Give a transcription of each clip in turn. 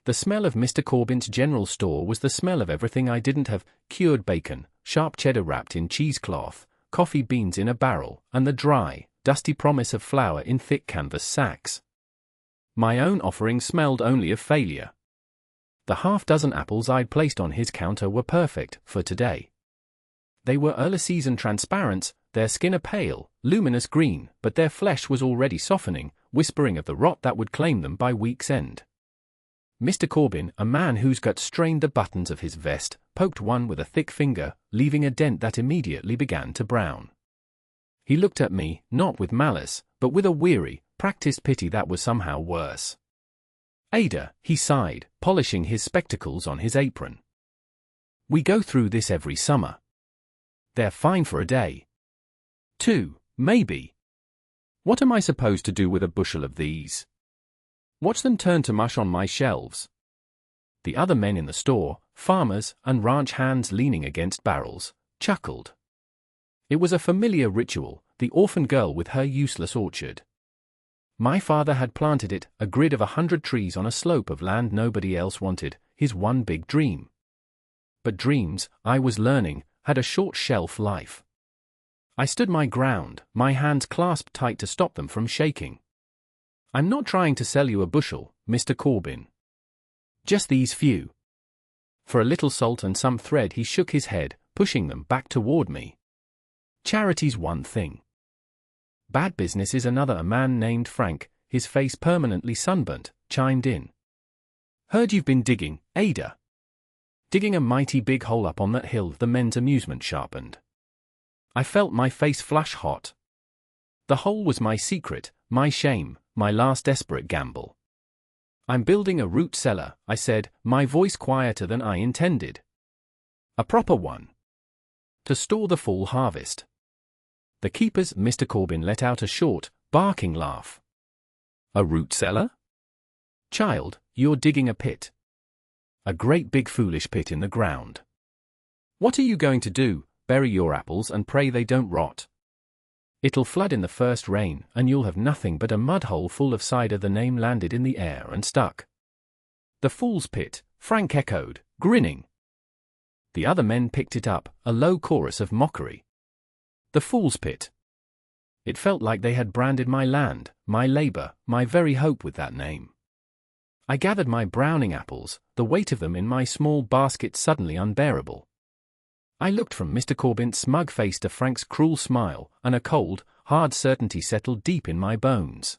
The smell of Mr. Corbin's general store was the smell of everything I didn't have: cured bacon, sharp cheddar wrapped in cheesecloth, coffee beans in a barrel, and the dry, dusty promise of flour in thick canvas sacks. My own offering smelled only of failure. The half-dozen apples I'd placed on his counter were perfect for today. They were early-season transparents, their skin a pale, luminous green, but their flesh was already softening, whispering of the rot that would claim them by week's end. Mr. Corbin, a man whose gut strained the buttons of his vest, poked one with a thick finger, leaving a dent that immediately began to brown. He looked at me, not with malice, but with a weary, practiced pity that was somehow worse. "Ada," he sighed, polishing his spectacles on his apron. "We go through this every summer. They're fine for a day. 2, maybe. What am I supposed to do with a bushel of these? Watch them turn to mush on my shelves." The other men in the store, farmers and ranch hands leaning against barrels, chuckled. It was a familiar ritual, the orphan girl with her useless orchard. My father had planted it, a grid of 100 trees on a slope of land nobody else wanted, his one big dream. But dreams, I was learning, had a short shelf life. I stood my ground, my hands clasped tight to stop them from shaking. "I'm not trying to sell you a bushel, Mr. Corbin. Just these few." For a little salt and some thread he shook his head, pushing them back toward me. "Charity's one thing. Bad business is another." A man named Frank, his face permanently sunburnt, chimed in. "Heard you've been digging, Ada." "Digging a mighty big hole up on that hill," the men's amusement sharpened. I felt my face flush hot. The hole was my secret, my shame, my last desperate gamble. "I'm building a root cellar," I said, my voice quieter than I intended. "A proper one. To store the fall harvest." The keepers, Mr. Corbin let out a short, barking laugh. "A root cellar? Child, you're digging a pit. A great big foolish pit in the ground. What are you going to do? Bury your apples and pray they don't rot? It'll flood in the first rain, and you'll have nothing but a mud hole full of cider." The name landed in the air and stuck. "The Fool's Pit," Frank echoed, grinning. The other men picked it up, a low chorus of mockery. The Fool's Pit. It felt like they had branded my land, my labor, my very hope with that name. I gathered my browning apples, the weight of them in my small basket suddenly unbearable. I looked from Mr. Corbin's smug face to Frank's cruel smile, and a cold, hard certainty settled deep in my bones.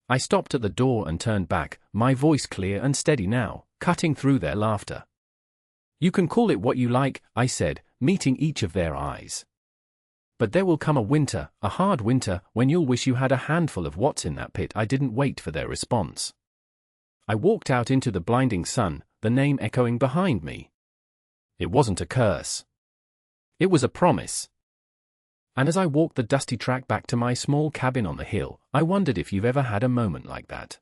I stopped at the door and turned back, my voice clear and steady now, cutting through their laughter. "You can call it what you like," I said, meeting each of their eyes. "But there will come a winter, a hard winter, when you'll wish you had a handful of what's in that pit." I didn't wait for their response. I walked out into the blinding sun, the name echoing behind me. It wasn't a curse. It was a promise. And as I walked the dusty track back to my small cabin on the hill, I wondered if you've ever had a moment like that.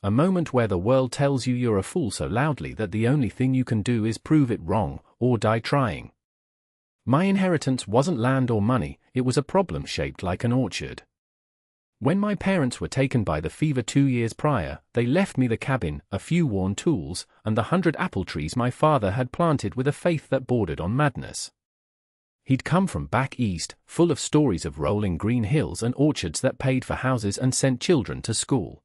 A moment where the world tells you you're a fool so loudly that the only thing you can do is prove it wrong, or die trying. My inheritance wasn't land or money, it was a problem shaped like an orchard. When my parents were taken by the fever 2 years prior, they left me the cabin, a few worn tools, and the 100 apple trees my father had planted with a faith that bordered on madness. He'd come from back east, full of stories of rolling green hills and orchards that paid for houses and sent children to school.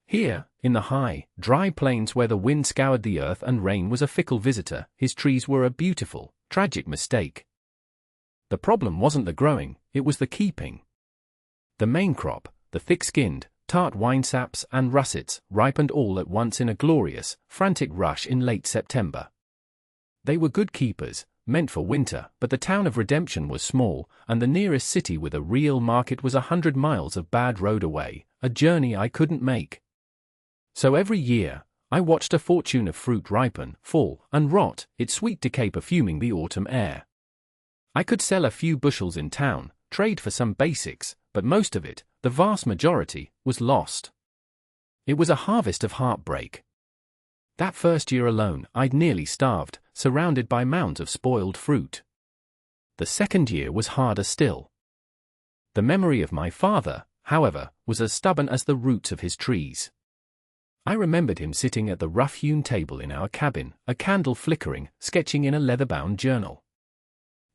Here, in the high, dry plains where the wind scoured the earth and rain was a fickle visitor, his trees were a beautiful, tragic mistake. The problem wasn't the growing, it was the keeping. The main crop, the thick-skinned, tart winesaps and russets, ripened all at once in a glorious, frantic rush in late September. They were good keepers, meant for winter, but the town of Redemption was small, and the nearest city with a real market was 100 miles of bad road away, a journey I couldn't make. So every year, I watched a fortune of fruit ripen, fall, and rot, its sweet decay perfuming the autumn air. I could sell a few bushels in town, trade for some basics, but most of it, the vast majority, was lost. It was a harvest of heartbreak. That first year alone, I'd nearly starved, surrounded by mounds of spoiled fruit. The second year was harder still. The memory of my father, however, was as stubborn as the roots of his trees. I remembered him sitting at the rough-hewn table in our cabin, a candle flickering, sketching in a leather-bound journal.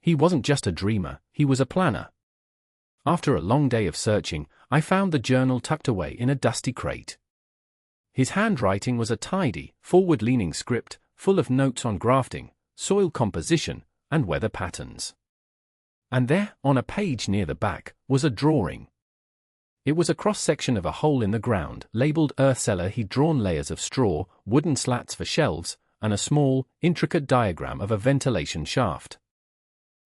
He wasn't just a dreamer, he was a planner. After a long day of searching, I found the journal tucked away in a dusty crate. His handwriting was a tidy, forward-leaning script, full of notes on grafting, soil composition, and weather patterns. And there, on a page near the back, was a drawing. It was a cross-section of a hole in the ground, labeled Earth Cellar. He'd drawn layers of straw, wooden slats for shelves, and a small, intricate diagram of a ventilation shaft.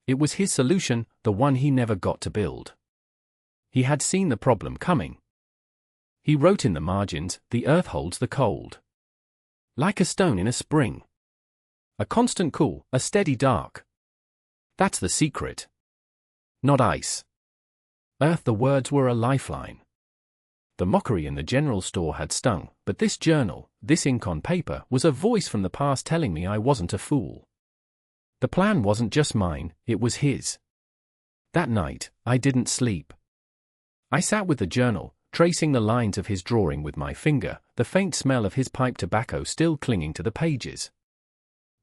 It was his solution, the one he never got to build. He had seen the problem coming. He wrote in the margins, "The earth holds the cold. Like a stone in a spring. A constant cool, a steady dark. That's the secret. Not ice. Earth." The words were a lifeline. The mockery in the general store had stung, but this journal, this ink on paper, was a voice from the past telling me I wasn't a fool. The plan wasn't just mine, it was his. That night, I didn't sleep. I sat with the journal, tracing the lines of his drawing with my finger, the faint smell of his pipe tobacco still clinging to the pages.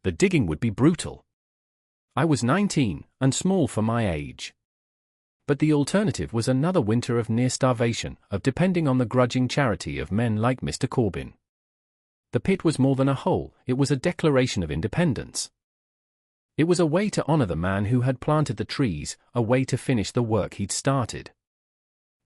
The digging would be brutal. I was 19, and small for my age. But the alternative was another winter of near starvation, of depending on the grudging charity of men like Mr. Corbin. The pit was more than a hole, it was a declaration of independence. It was a way to honor the man who had planted the trees, a way to finish the work he'd started.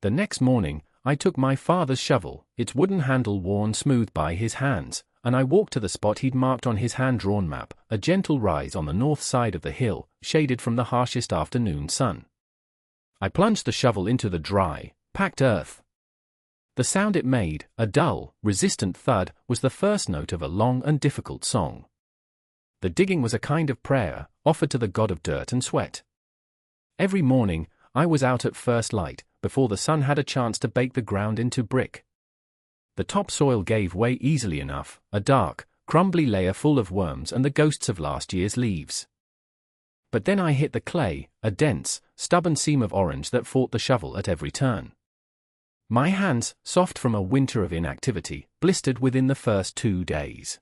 The next morning, I took my father's shovel, its wooden handle worn smooth by his hands, and I walked to the spot he'd marked on his hand-drawn map, a gentle rise on the north side of the hill, shaded from the harshest afternoon sun. I plunged the shovel into the dry, packed earth. The sound it made, a dull, resistant thud, was the first note of a long and difficult song. The digging was a kind of prayer, offered to the god of dirt and sweat. Every morning, I was out at first light, before the sun had a chance to bake the ground into brick. The topsoil gave way easily enough, a dark, crumbly layer full of worms and the ghosts of last year's leaves. But then I hit the clay, a dense, stubborn seam of orange that fought the shovel at every turn. My hands, soft from a winter of inactivity, blistered within the first 2 days.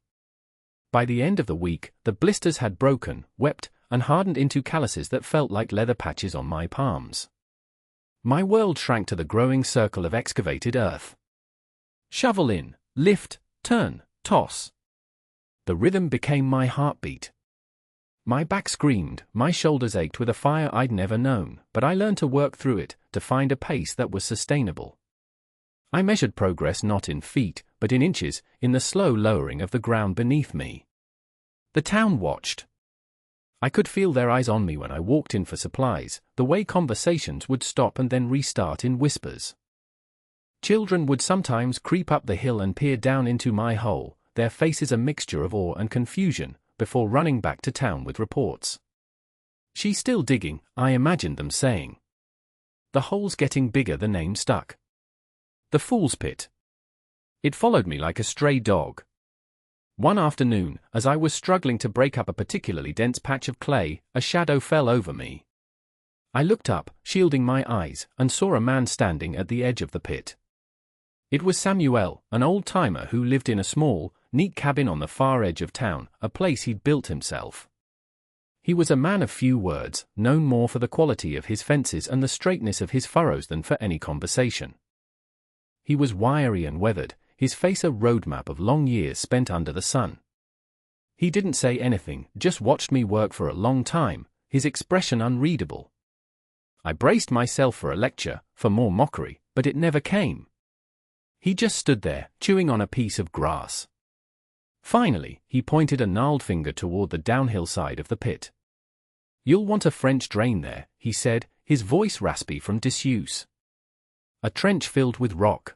By the end of the week, the blisters had broken, wept, and hardened into calluses that felt like leather patches on my palms. My world shrank to the growing circle of excavated earth. Shovel in, lift, turn, toss. The rhythm became my heartbeat. My back screamed, my shoulders ached with a fire I'd never known, but I learned to work through it, to find a pace that was sustainable. I measured progress not in feet, but in inches, in the slow lowering of the ground beneath me. The town watched. I could feel their eyes on me when I walked in for supplies, the way conversations would stop and then restart in whispers. Children would sometimes creep up the hill and peer down into my hole, their faces a mixture of awe and confusion, before running back to town with reports. "She's still digging," I imagined them saying. "The hole's getting bigger," the name stuck. The Fool's Pit. It followed me like a stray dog. One afternoon, as I was struggling to break up a particularly dense patch of clay, a shadow fell over me. I looked up, shielding my eyes, and saw a man standing at the edge of the pit. It was Samuel, an old-timer who lived in a small, neat cabin on the far edge of town, a place he'd built himself. He was a man of few words, known more for the quality of his fences and the straightness of his furrows than for any conversation. He was wiry and weathered, his face a roadmap of long years spent under the sun. He didn't say anything, just watched me work for a long time, his expression unreadable. I braced myself for a lecture, for more mockery, but it never came. He just stood there, chewing on a piece of grass. Finally, he pointed a gnarled finger toward the downhill side of the pit. "You'll want a French drain there," he said, his voice raspy from disuse. "A trench filled with rock.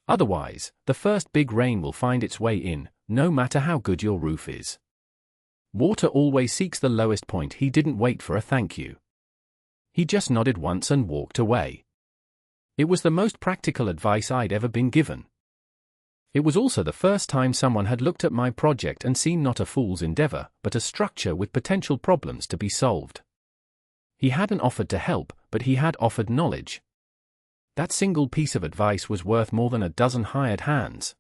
Otherwise, the first big rain will find its way in, no matter how good your roof is. Water always seeks the lowest point." He didn't wait for a thank you. He just nodded once and walked away. It was the most practical advice I'd ever been given. It was also the first time someone had looked at my project and seen not a fool's endeavor, but a structure with potential problems to be solved. He hadn't offered to help, but he had offered knowledge. That single piece of advice was worth more than a dozen hired hands.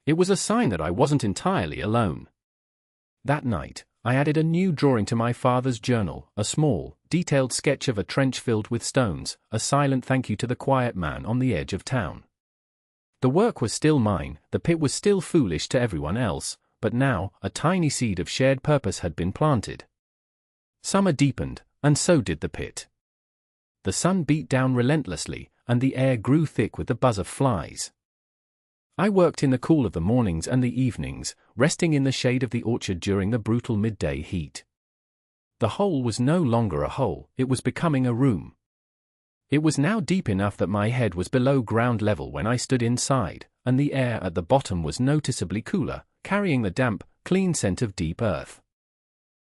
It was a sign that I wasn't entirely alone. That night, I added a new drawing to my father's journal, a small, detailed sketch of a trench filled with stones, a silent thank you to the quiet man on the edge of town. The work was still mine, the pit was still foolish to everyone else, but now, a tiny seed of shared purpose had been planted. Summer deepened, and so did the pit. The sun beat down relentlessly, and the air grew thick with the buzz of flies. I worked in the cool of the mornings and the evenings, resting in the shade of the orchard during the brutal midday heat. The hole was no longer a hole, it was becoming a room. It was now deep enough that my head was below ground level when I stood inside, and the air at the bottom was noticeably cooler, carrying the damp, clean scent of deep earth.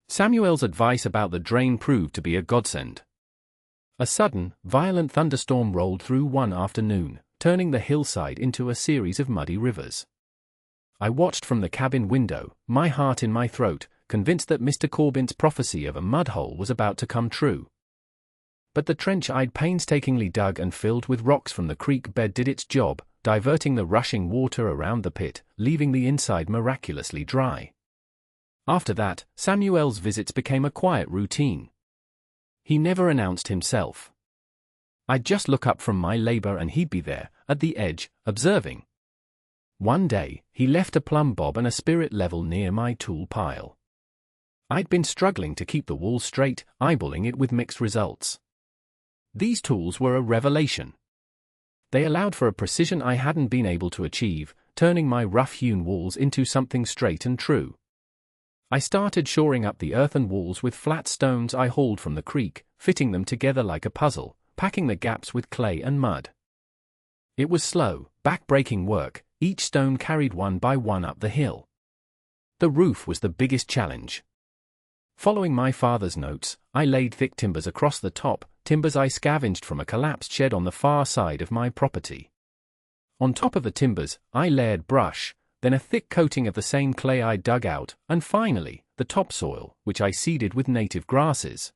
Samuel's advice about the drain proved to be a godsend. A sudden, violent thunderstorm rolled through one afternoon, turning the hillside into a series of muddy rivers. I watched from the cabin window, my heart in my throat, convinced that Mr. Corbin's prophecy of a mud hole was about to come true. But the trench I'd painstakingly dug and filled with rocks from the creek bed did its job, diverting the rushing water around the pit, leaving the inside miraculously dry. After that, Samuel's visits became a quiet routine. He never announced himself. I'd just look up from my labor and he'd be there, at the edge, observing. One day, he left a plumb bob and a spirit level near my tool pile. I'd been struggling to keep the wall straight, eyeballing it with mixed results. These tools were a revelation. They allowed for a precision I hadn't been able to achieve, turning my rough-hewn walls into something straight and true. I started shoring up the earthen walls with flat stones I hauled from the creek, fitting them together like a puzzle, packing the gaps with clay and mud. It was slow, back-breaking work, each stone carried one by one up the hill. The roof was the biggest challenge. Following my father's notes, I laid thick timbers across the top, timbers I scavenged from a collapsed shed on the far side of my property. On top of the timbers, I layered brush, then a thick coating of the same clay I dug out, and finally, the topsoil, which I seeded with native grasses.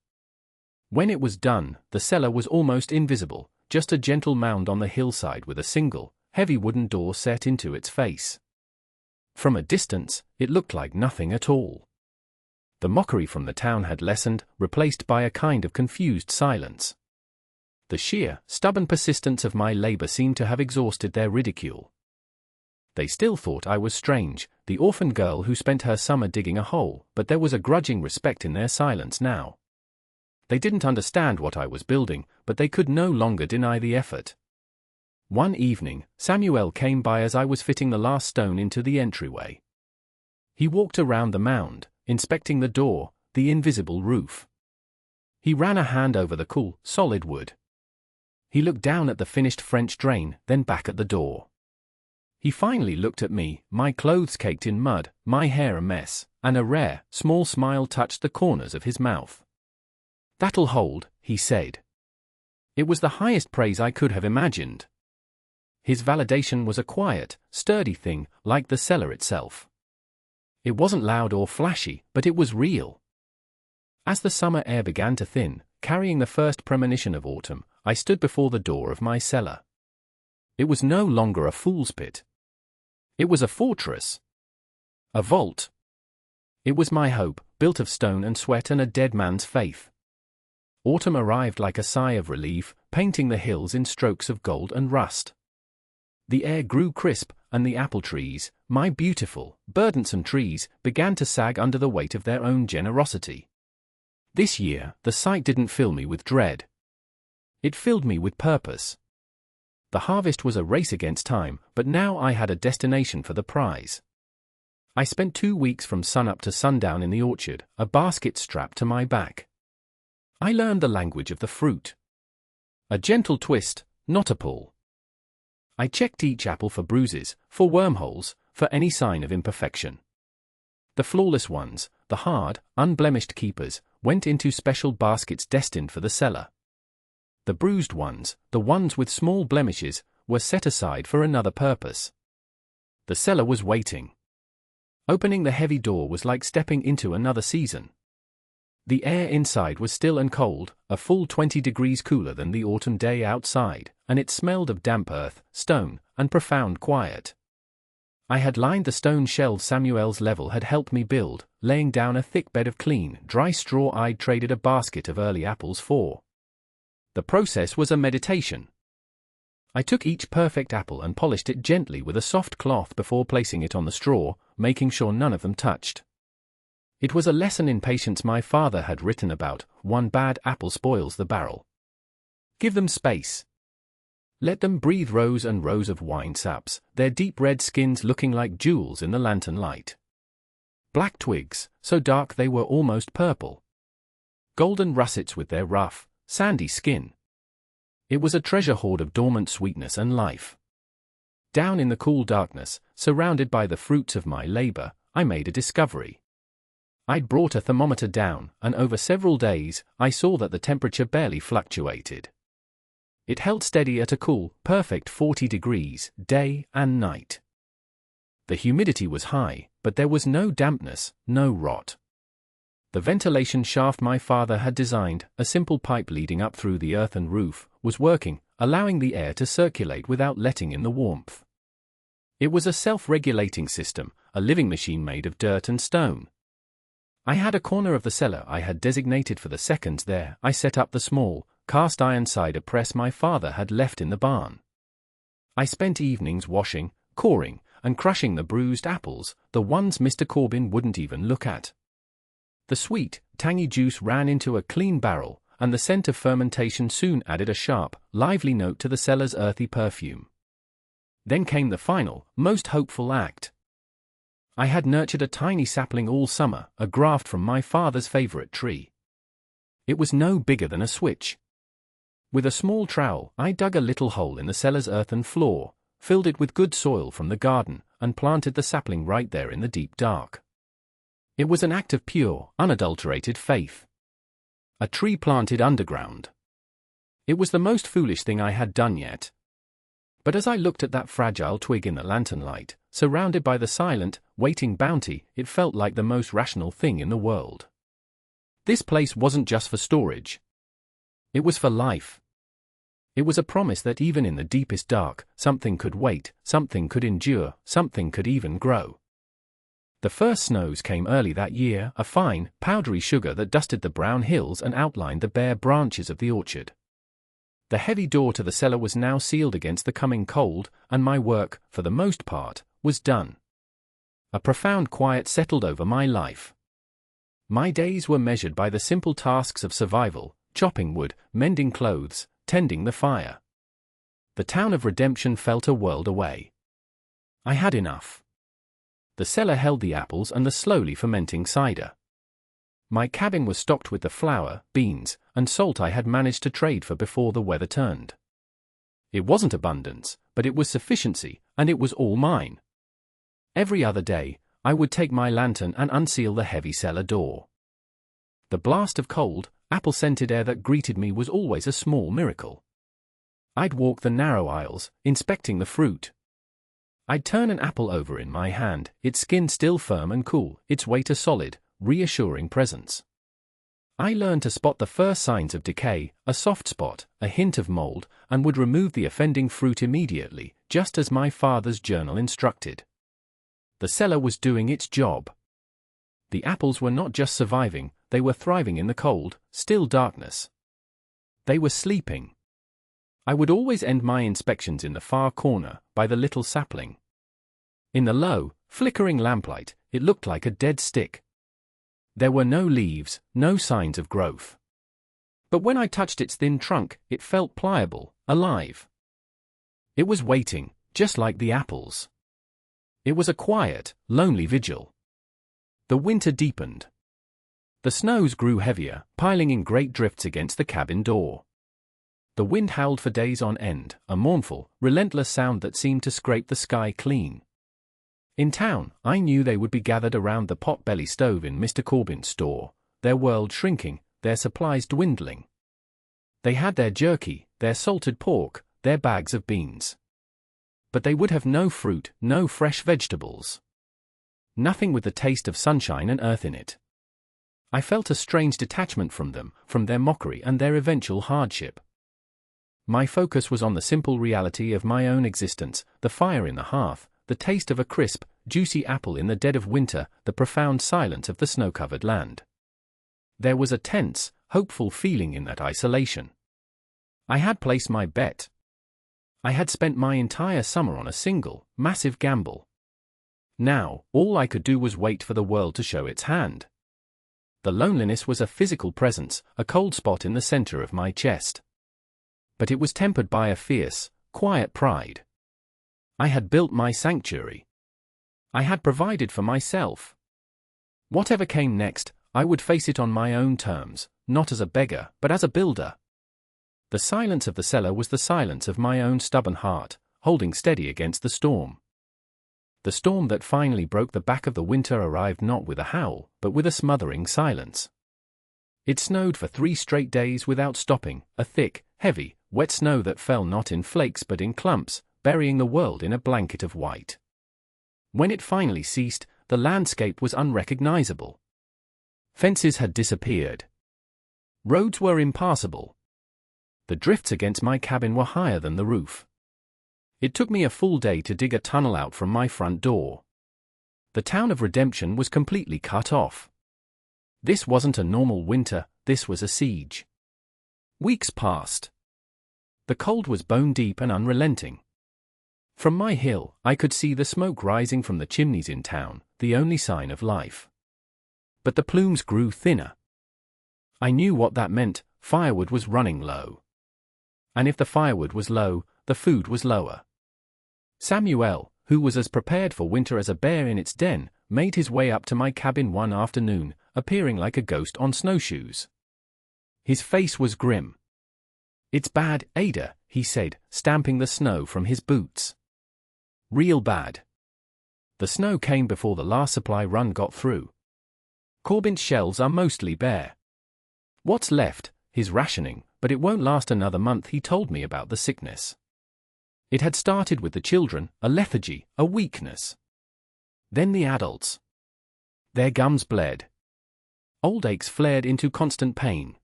When it was done, the cellar was almost invisible, just a gentle mound on the hillside with a single, heavy wooden door set into its face. From a distance, it looked like nothing at all. The mockery from the town had lessened, replaced by a kind of confused silence. The sheer, stubborn persistence of my labor seemed to have exhausted their ridicule. They still thought I was strange, the orphan girl who spent her summer digging a hole, but there was a grudging respect in their silence now. They didn't understand what I was building, but they could no longer deny the effort. One evening, Samuel came by as I was fitting the last stone into the entryway. He walked around the mound, inspecting the door, the invisible roof. He ran a hand over the cool, solid wood. He looked down at the finished French drain, then back at the door. He finally looked at me, my clothes caked in mud, my hair a mess, and a rare, small smile touched the corners of his mouth. "That'll hold," he said. It was the highest praise I could have imagined. His validation was a quiet, sturdy thing, like the cellar itself. It wasn't loud or flashy, but it was real. As the summer air began to thin, carrying the first premonition of autumn, I stood before the door of my cellar. It was no longer a fool's pit. It was a fortress. A vault. It was my hope, built of stone and sweat and a dead man's faith. Autumn arrived like a sigh of relief, painting the hills in strokes of gold and rust. The air grew crisp, and the apple trees, my beautiful, burdensome trees, began to sag under the weight of their own generosity. This year, the sight didn't fill me with dread. It filled me with purpose. The harvest was a race against time, but now I had a destination for the prize. I spent 2 weeks from sunup to sundown in the orchard, a basket strapped to my back. I learned the language of the fruit. A gentle twist, not a pull. I checked each apple for bruises, for wormholes, for any sign of imperfection. The flawless ones, the hard, unblemished keepers, went into special baskets destined for the cellar. The bruised ones, the ones with small blemishes, were set aside for another purpose. The cellar was waiting. Opening the heavy door was like stepping into another season. The air inside was still and cold, a full 20 degrees cooler than the autumn day outside, and it smelled of damp earth, stone, and profound quiet. I had lined the stone shelves Samuel's level had helped me build, laying down a thick bed of clean, dry straw I'd traded a basket of early apples for. The process was a meditation. I took each perfect apple and polished it gently with a soft cloth before placing it on the straw, making sure none of them touched. It was a lesson in patience my father had written about. One bad apple spoils the barrel. Give them space. Let them breathe rows and rows of wine saps, their deep red skins looking like jewels in the lantern light. Black twigs, so dark they were almost purple. Golden russets with their rough, sandy skin. It was a treasure hoard of dormant sweetness and life. Down in the cool darkness, surrounded by the fruits of my labor, I made a discovery. I'd brought a thermometer down, and over several days, I saw that the temperature barely fluctuated. It held steady at a cool, perfect 40 degrees, day and night. The humidity was high, but there was no dampness, no rot. The ventilation shaft my father had designed, a simple pipe leading up through the earthen roof, was working, allowing the air to circulate without letting in the warmth. It was a self-regulating system, a living machine made of dirt and stone. I had a corner of the cellar I had designated for the seconds there. I set up the small, cast-iron cider press my father had left in the barn. I spent evenings washing, coring, and crushing the bruised apples, the ones Mr. Corbin wouldn't even look at. The sweet, tangy juice ran into a clean barrel, and the scent of fermentation soon added a sharp, lively note to the cellar's earthy perfume. Then came the final, most hopeful act. I had nurtured a tiny sapling all summer, a graft from my father's favorite tree. It was no bigger than a switch. With a small trowel, I dug a little hole in the cellar's earthen floor, filled it with good soil from the garden, and planted the sapling right there in the deep dark. It was an act of pure, unadulterated faith. A tree planted underground. It was the most foolish thing I had done yet. But as I looked at that fragile twig in the lantern light, surrounded by the silent, waiting bounty, it felt like the most rational thing in the world. This place wasn't just for storage. It was for life. It was a promise that even in the deepest dark, something could wait, something could endure, something could even grow. The first snows came early that year, a fine, powdery sugar that dusted the brown hills and outlined the bare branches of the orchard. The heavy door to the cellar was now sealed against the coming cold, and my work, for the most part, was done. A profound quiet settled over my life. My days were measured by the simple tasks of survival, chopping wood, mending clothes, tending the fire. The town of redemption felt a world away. I had enough. The cellar held the apples and the slowly fermenting cider. My cabin was stocked with the flour, beans, and salt I had managed to trade for before the weather turned. It wasn't abundance, but it was sufficiency, and it was all mine. Every other day, I would take my lantern and unseal the heavy cellar door. The blast of cold, apple-scented air that greeted me was always a small miracle. I'd walk the narrow aisles, inspecting the fruit. I'd turn an apple over in my hand, its skin still firm and cool, its weight a solid, reassuring presence. I learned to spot the first signs of decay, a soft spot, a hint of mold, and would remove the offending fruit immediately, just as my father's journal instructed. The cellar was doing its job. The apples were not just surviving, they were thriving in the cold, still darkness. They were sleeping. I would always end my inspections in the far corner, by the little sapling. In the low, flickering lamplight, it looked like a dead stick. There were no leaves, no signs of growth. But when I touched its thin trunk, it felt pliable, alive. It was waiting, just like the apples. It was a quiet, lonely vigil. The winter deepened. The snows grew heavier, piling in great drifts against the cabin door. The wind howled for days on end, a mournful, relentless sound that seemed to scrape the sky clean. In town, I knew they would be gathered around the pot-belly stove in Mr. Corbin's store, their world shrinking, their supplies dwindling. They had their jerky, their salted pork, their bags of beans. But they would have no fruit, no fresh vegetables. Nothing with the taste of sunshine and earth in it. I felt a strange detachment from them, from their mockery and their eventual hardship. My focus was on the simple reality of my own existence, the fire in the hearth, the taste of a crisp, juicy apple in the dead of winter, the profound silence of the snow-covered land. There was a tense, hopeful feeling in that isolation. I had placed my bet. I had spent my entire summer on a single, massive gamble. Now, all I could do was wait for the world to show its hand. The loneliness was a physical presence, a cold spot in the center of my chest. But it was tempered by a fierce, quiet pride. I had built my sanctuary. I had provided for myself. Whatever came next, I would face it on my own terms, not as a beggar, but as a builder. The silence of the cellar was the silence of my own stubborn heart, holding steady against the storm. The storm that finally broke the back of the winter arrived not with a howl, but with a smothering silence. It snowed for 3 straight days without stopping, a thick, heavy, wet snow that fell not in flakes but in clumps, burying the world in a blanket of white. When it finally ceased, the landscape was unrecognizable. Fences had disappeared. Roads were impassable. The drifts against my cabin were higher than the roof. It took me a full day to dig a tunnel out from my front door. The town of Redemption was completely cut off. This wasn't a normal winter, this was a siege. Weeks passed. The cold was bone-deep and unrelenting. From my hill, I could see the smoke rising from the chimneys in town, the only sign of life. But the plumes grew thinner. I knew what that meant, firewood was running low. And if the firewood was low, the food was lower. Samuel, who was as prepared for winter as a bear in its den, made his way up to my cabin one afternoon, appearing like a ghost on snowshoes. His face was grim. "It's bad, Ada," he said, stamping the snow from his boots. "Real bad. The snow came before the last supply run got through. Corbin's shelves are mostly bare. What's left, his rationing, but it won't last another month." He told me about the sickness. It had started with the children, a lethargy, a weakness. Then the adults. Their gums bled. Old aches flared into constant pain.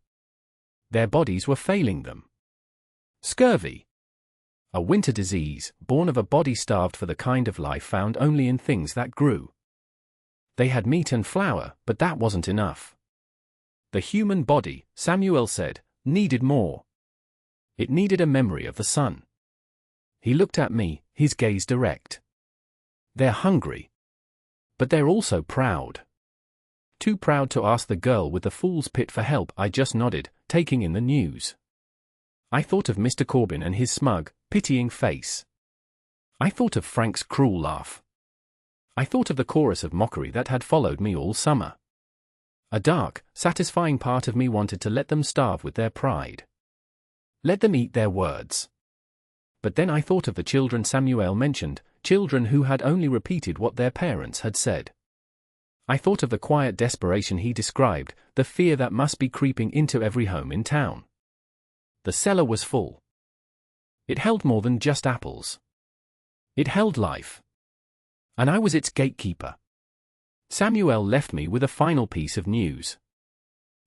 Their bodies were failing them. Scurvy. A winter disease, born of a body starved for the kind of life found only in things that grew. They had meat and flour, but that wasn't enough. The human body, Samuel said, needed more. It needed a memory of the sun. He looked at me, his gaze direct. "They're hungry. But they're also proud." Too proud to ask the girl with the fool's pit for help, I just nodded, taking in the news. I thought of Mr. Corbin and his smug, pitying face. I thought of Frank's cruel laugh. I thought of the chorus of mockery that had followed me all summer. A dark, satisfying part of me wanted to let them starve with their pride. Let them eat their words. But then I thought of the children Samuel mentioned, children who had only repeated what their parents had said. I thought of the quiet desperation he described, the fear that must be creeping into every home in town. The cellar was full. It held more than just apples. It held life. And I was its gatekeeper. Samuel left me with a final piece of news.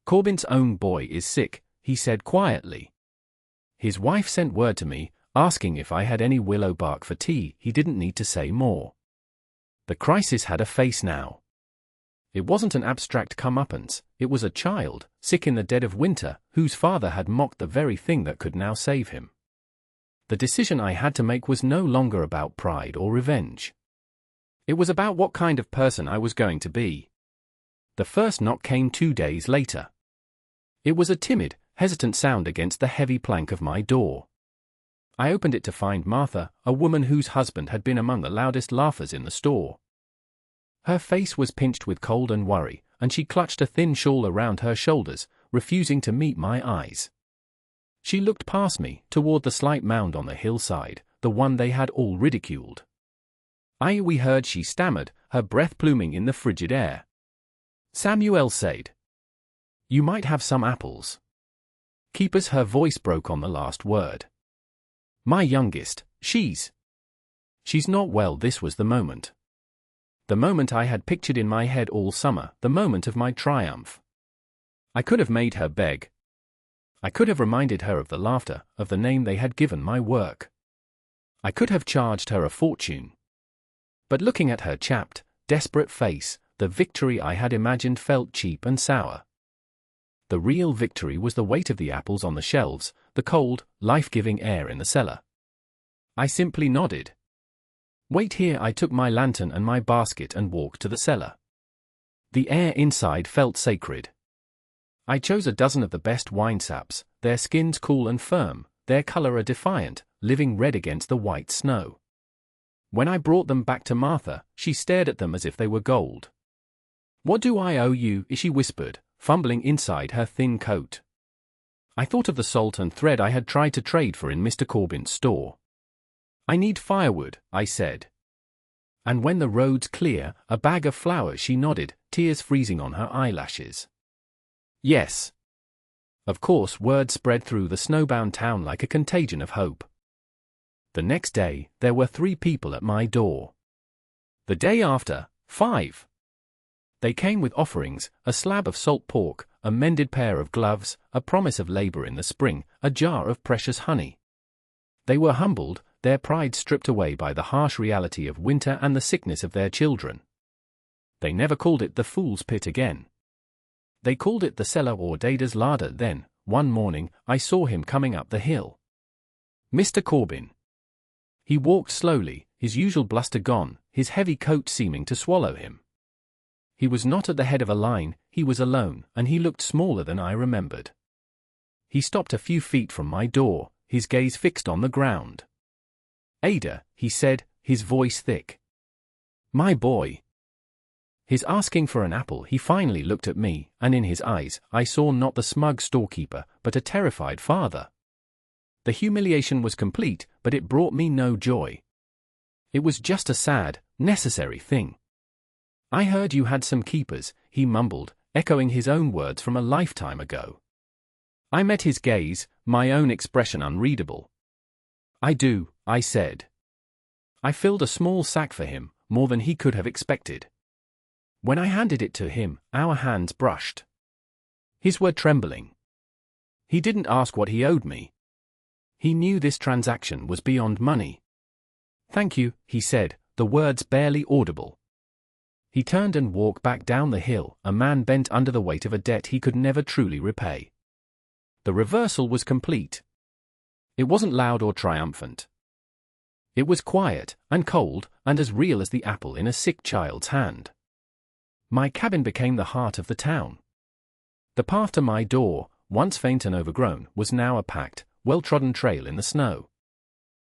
"Corbin's own boy is sick," he said quietly. His wife sent word to me, asking if I had any willow bark for tea. He didn't need to say more. The crisis had a face now. It wasn't an abstract comeuppance, it was a child, sick in the dead of winter, whose father had mocked the very thing that could now save him. The decision I had to make was no longer about pride or revenge. It was about what kind of person I was going to be. The first knock came 2 days later. It was a timid, hesitant sound against the heavy plank of my door. I opened it to find Martha, a woman whose husband had been among the loudest laughers in the store. Her face was pinched with cold and worry, and she clutched a thin shawl around her shoulders, refusing to meet my eyes. She looked past me, toward the slight mound on the hillside, the one they had all ridiculed. We heard," she stammered, her breath pluming in the frigid air. "Samuel said, you might have some apples." Keepers, her voice broke on the last word. "My youngest, she's not well." This was the moment. The moment I had pictured in my head all summer, the moment of my triumph. I could have made her beg. I could have reminded her of the laughter, of the name they had given my work. I could have charged her a fortune. But looking at her chapped, desperate face, the victory I had imagined felt cheap and sour. The real victory was the weight of the apples on the shelves, the cold, life-giving air in the cellar. I simply nodded. "Wait here." I took my lantern and my basket and walked to the cellar. The air inside felt sacred. I chose a dozen of the best wine saps, their skins cool and firm, their color a defiant, living red against the white snow. When I brought them back to Martha, she stared at them as if they were gold. "What do I owe you?" she whispered, fumbling inside her thin coat. I thought of the salt and thread I had tried to trade for in Mr. Corbin's store. "I need firewood," I said. "And when the road's clear, a bag of flour." She nodded, tears freezing on her eyelashes. "Yes." Of course, word spread through the snowbound town like a contagion of hope. The next day, there were 3 people at my door. The day after, 5. They came with offerings, a slab of salt pork, a mended pair of gloves, a promise of labor in the spring, a jar of precious honey. They were humbled, their pride stripped away by the harsh reality of winter and the sickness of their children. They never called it the Fool's Pit again. They called it the cellar or Dada's larder. Then, one morning, I saw him coming up the hill. Mr. Corbin. He walked slowly, his usual bluster gone, his heavy coat seeming to swallow him. He was not at the head of a line, he was alone, and he looked smaller than I remembered. He stopped a few feet from my door, his gaze fixed on the ground. "Ada," he said, his voice thick. "My boy." His asking for an apple. He finally looked at me, and in his eyes, I saw not the smug storekeeper, but a terrified father. The humiliation was complete, but it brought me no joy. It was just a sad, necessary thing. "I heard you had some keepers," he mumbled, echoing his own words from a lifetime ago. I met his gaze, my own expression unreadable. "I do," I said. I filled a small sack for him, more than he could have expected. When I handed it to him, our hands brushed. His were trembling. He didn't ask what he owed me. He knew this transaction was beyond money. "Thank you," he said, the words barely audible. He turned and walked back down the hill, a man bent under the weight of a debt he could never truly repay. The reversal was complete. It wasn't loud or triumphant. It was quiet, and cold, and as real as the apple in a sick child's hand. My cabin became the heart of the town. The path to my door, once faint and overgrown, was now a packed, well-trodden trail in the snow.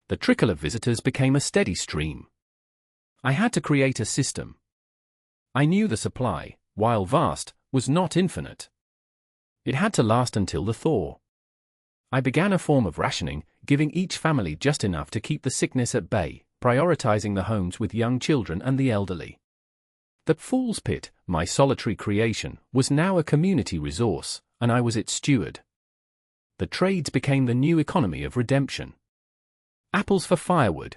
The trickle of visitors became a steady stream. I had to create a system. I knew the supply, while vast, was not infinite. It had to last until the thaw. I began a form of rationing, giving each family just enough to keep the sickness at bay, prioritizing the homes with young children and the elderly. The Fool's Pit, my solitary creation, was now a community resource, and I was its steward. The trades became the new economy of redemption. Apples for firewood.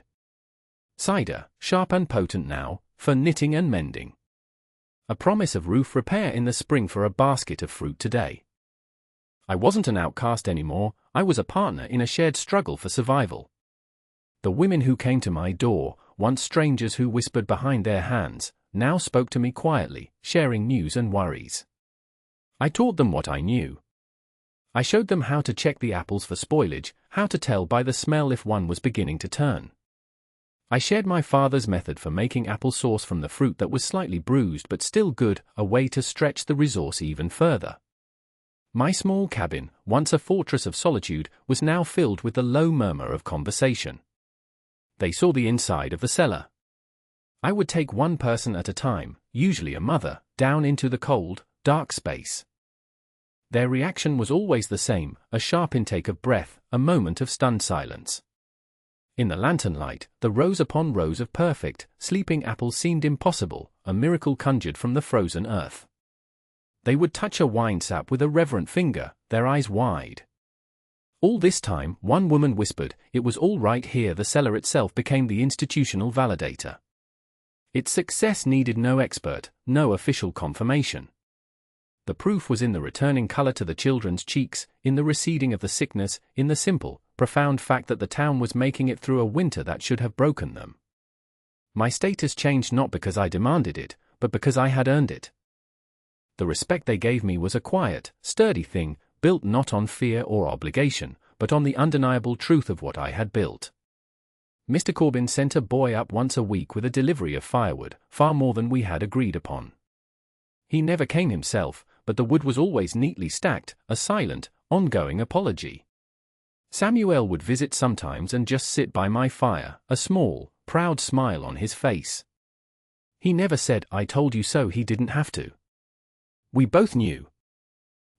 Cider, sharp and potent now, for knitting and mending. A promise of roof repair in the spring for a basket of fruit today. I wasn't an outcast anymore, I was a partner in a shared struggle for survival. The women who came to my door, once strangers who whispered behind their hands, now spoke to me quietly, sharing news and worries. I taught them what I knew. I showed them how to check the apples for spoilage, how to tell by the smell if one was beginning to turn. I shared my father's method for making apple sauce from the fruit that was slightly bruised but still good, a way to stretch the resource even further. My small cabin, once a fortress of solitude, was now filled with the low murmur of conversation. They saw the inside of the cellar. I would take one person at a time, usually a mother, down into the cold, dark space. Their reaction was always the same, a sharp intake of breath, a moment of stunned silence. In the lantern light, the rows upon rows of perfect, sleeping apples seemed impossible, a miracle conjured from the frozen earth. They would touch a wine sap with a reverent finger, their eyes wide. All this time, one woman whispered, "It was all right here." The cellar itself became the institutional validator. Its success needed no expert, no official confirmation. The proof was in the returning color to the children's cheeks, in the receding of the sickness, in the simple, profound fact that the town was making it through a winter that should have broken them. My status changed not because I demanded it, but because I had earned it. The respect they gave me was a quiet, sturdy thing, built not on fear or obligation, but on the undeniable truth of what I had built. Mr. Corbin sent a boy up once a week with a delivery of firewood, far more than we had agreed upon. He never came himself, but the wood was always neatly stacked, a silent, ongoing apology. Samuel would visit sometimes and just sit by my fire, a small, proud smile on his face. He never said, "I told you so." He didn't have to. We both knew.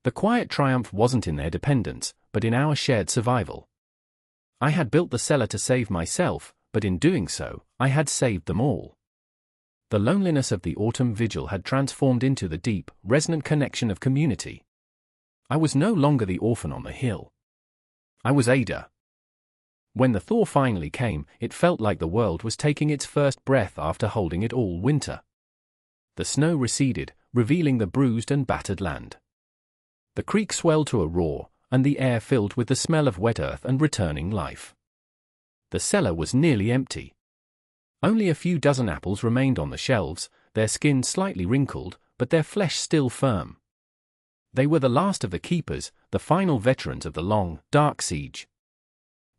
The quiet triumph wasn't in their dependence, but in our shared survival. I had built the cellar to save myself, but in doing so, I had saved them all. The loneliness of the autumn vigil had transformed into the deep, resonant connection of community. I was no longer the orphan on the hill. I was Ada. When the thaw finally came, it felt like the world was taking its first breath after holding it all winter. The snow receded, revealing the bruised and battered land. The creek swelled to a roar, and the air filled with the smell of wet earth and returning life. The cellar was nearly empty. Only a few dozen apples remained on the shelves, their skins slightly wrinkled, but their flesh still firm. They were the last of the keepers, the final veterans of the long, dark siege.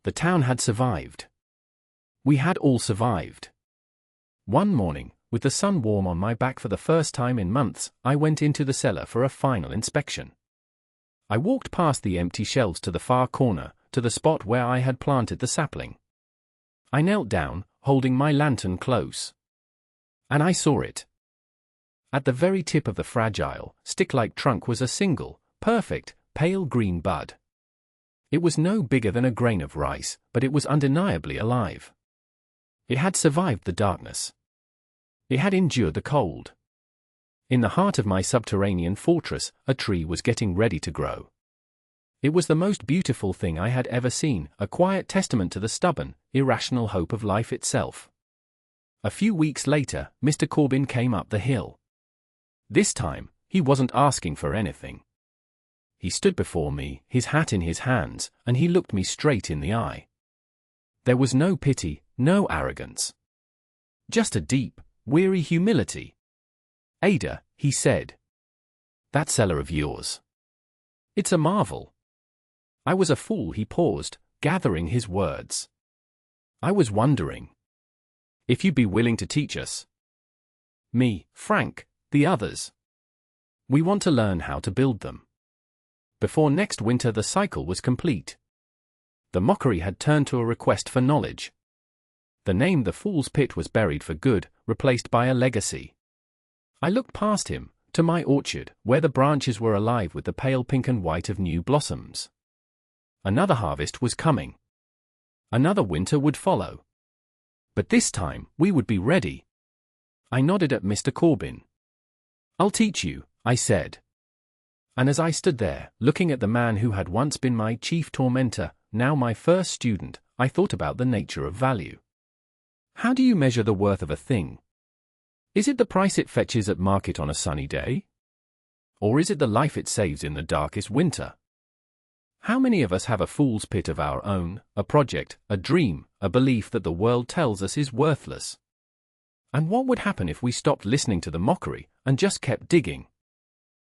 The town had survived. We had all survived. One morning, with the sun warm on my back for the first time in months, I went into the cellar for a final inspection. I walked past the empty shelves to the far corner, to the spot where I had planted the sapling. I knelt down, holding my lantern close. And I saw it. At the very tip of the fragile, stick-like trunk was a single, perfect, pale green bud. It was no bigger than a grain of rice, but it was undeniably alive. It had survived the darkness. It had endured the cold. In the heart of my subterranean fortress, a tree was getting ready to grow. It was the most beautiful thing I had ever seen, a quiet testament to the stubborn, irrational hope of life itself. A few weeks later, Mr. Corbin came up the hill. This time, he wasn't asking for anything. He stood before me, his hat in his hands, and he looked me straight in the eye. There was no pity, no arrogance. Just a deep, weary humility. "Ada," he said. "That cellar of yours. It's a marvel." I was a fool. He paused, gathering his words. I was wondering. "If you'd be willing to teach us." Me, Frank, the others. "We want to learn how to build them." Before next winter the cycle was complete. The mockery had turned to a request for knowledge. The name "The Fool's Pit" was buried for good, replaced by a legacy. I looked past him, to my orchard, where the branches were alive with the pale pink and white of new blossoms. Another harvest was coming. Another winter would follow. But this time, we would be ready. I nodded at Mr. Corbin. "I'll teach you," I said. And as I stood there, looking at the man who had once been my chief tormentor, now my first student, I thought about the nature of value. How do you measure the worth of a thing? Is it the price it fetches at market on a sunny day? Or is it the life it saves in the darkest winter? How many of us have a fool's pit of our own, a project, a dream, a belief that the world tells us is worthless? And what would happen if we stopped listening to the mockery and just kept digging?